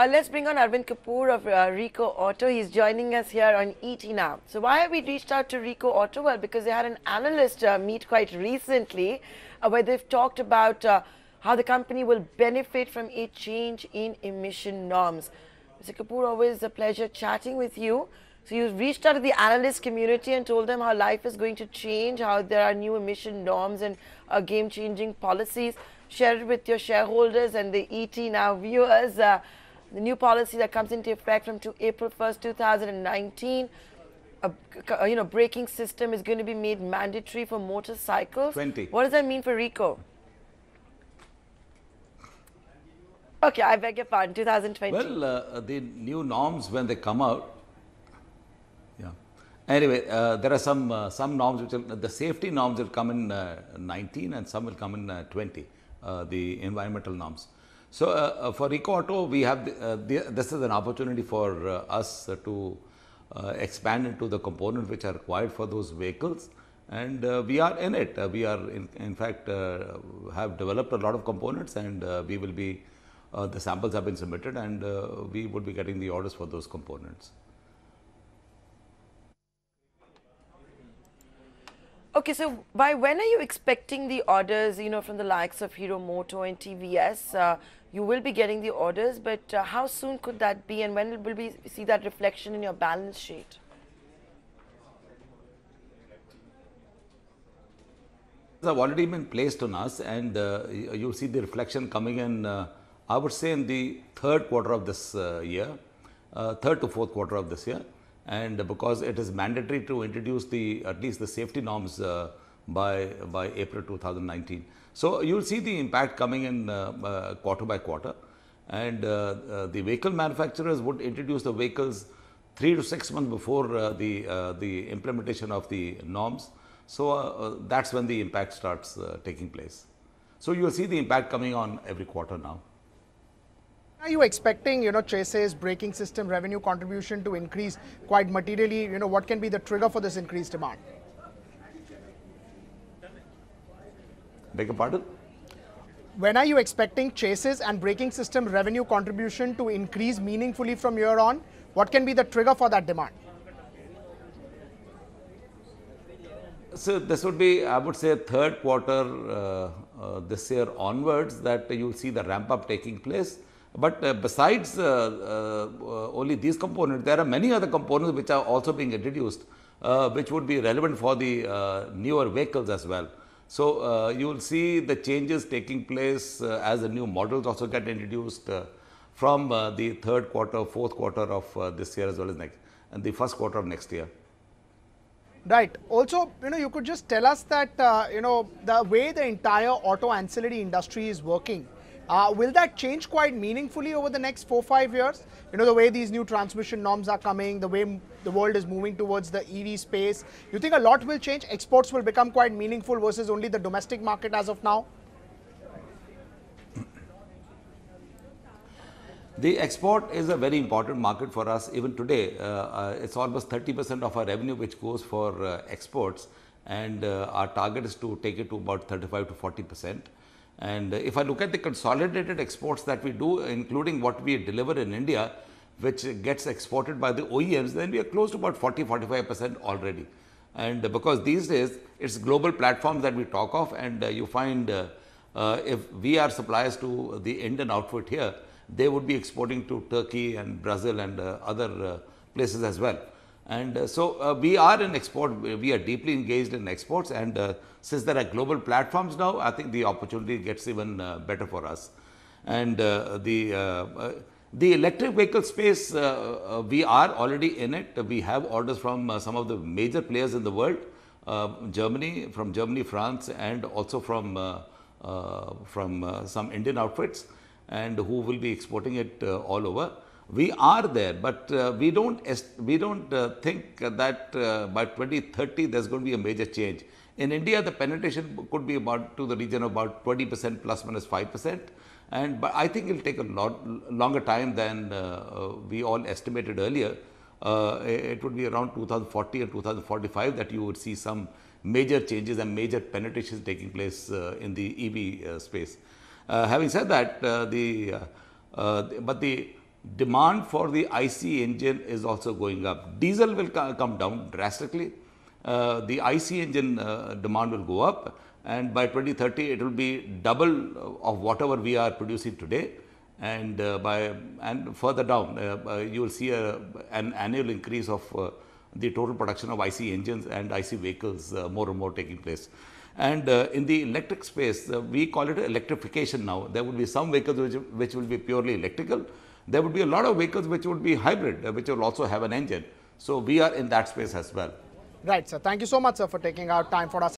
Let's bring on Arvind Kapur of Rico Auto. He's joining us here on ET now. So why have we reached out to Rico Auto? Well, because they had an analyst meet quite recently where they've talked about how the company will benefit from a change in emission norms. Mr. Kapur, always a pleasure chatting with you. So you reached out to the analyst community and told them how life is going to change, how there are new emission norms and game-changing policies. Share it with your shareholders and the ET now viewers. The new policy that comes into effect from April 1st, 2019, braking system is going to be made mandatory for motorcycles. 20. What does that mean for Rico? Okay, I beg your pardon, 2020. Well, the new norms when they come out, yeah. Anyway, there are some norms which will, the safety norms will come in 19 and some will come in 20, the environmental norms. So, for Rico Auto, we have this is an opportunity for us to expand into the components which are required for those vehicles, and we are in it. We are in fact have developed a lot of components, and we will be the samples have been submitted, and we would be getting the orders for those components. Okay, so by when are you expecting the orders, from the likes of Hero Moto and TVS? You will be getting the orders, but how soon could that be, and when will we see that reflection in your balance sheet? Have already been placed on us, and you'll see the reflection coming in, I would say, in the third quarter of this year, third to fourth quarter of this year. And because it is mandatory to introduce at least the safety norms by April 2019. So you will see the impact coming in quarter by quarter, and the vehicle manufacturers would introduce the vehicles 3 to 6 months before the implementation of the norms. So that's when the impact starts taking place. So you will see the impact coming on every quarter now. Are you expecting, chassis, braking system revenue contribution to increase quite materially? What can be the trigger for this increased demand? Beg your pardon? When are you expecting chassis and braking system revenue contribution to increase meaningfully from here on? What can be the trigger for that demand? So this would be, I would say, third quarter this year onwards that you will see the ramp up taking place. But besides only these components, there are many other components which are also being introduced, which would be relevant for the newer vehicles as well. So you will see the changes taking place as the new models also get introduced from the third quarter, fourth quarter of this year as well as next, and the first quarter of next year. Right. Also, you could just tell us that, the way the entire auto ancillary industry is working, will that change quite meaningfully over the next 4-5 years? The way these new transmission norms are coming, the way the world is moving towards the EV space. You think a lot will change? Exports will become quite meaningful versus only the domestic market as of now? The export is a very important market for us even today. It's almost 30% of our revenue which goes for exports, and our target is to take it to about 35 to 40%. And if I look at the consolidated exports that we do, including what we deliver in India, which gets exported by the OEMs, then we are close to about 40-45% already. And because these days it's global platforms that we talk of, and you find if we are suppliers to the Indian outfit here, they would be exporting to Turkey and Brazil and other places as well. And so we are in export, we are deeply engaged in exports, and since there are global platforms now, I think the opportunity gets even better for us. And the electric vehicle space, we are already in it. We have orders from some of the major players in the world, Germany, France, and also from some Indian outfits, and who will be exporting it all over. We are there, but we don't think that by 2030 there's going to be a major change. In India, the penetration could be about to the region of about 20% plus minus 5%, but I think it will take a lot longer time than we all estimated earlier. It would be around 2040 or 2045 that you would see some major changes and major penetrations taking place in the EV space. Having said that, demand for the IC engine is also going up. Diesel will come down drastically. The IC engine demand will go up, and by 2030 it will be double of whatever we are producing today. And further down, you will see an annual increase of the total production of IC engines and IC vehicles more and more taking place. And in the electric space, we call it electrification now. There will be some vehicles which will be purely electrical. There would be a lot of vehicles which would be hybrid, which will also have an engine. So we are in that space as well. Right, sir. Thank you so much, sir, for taking out time for us.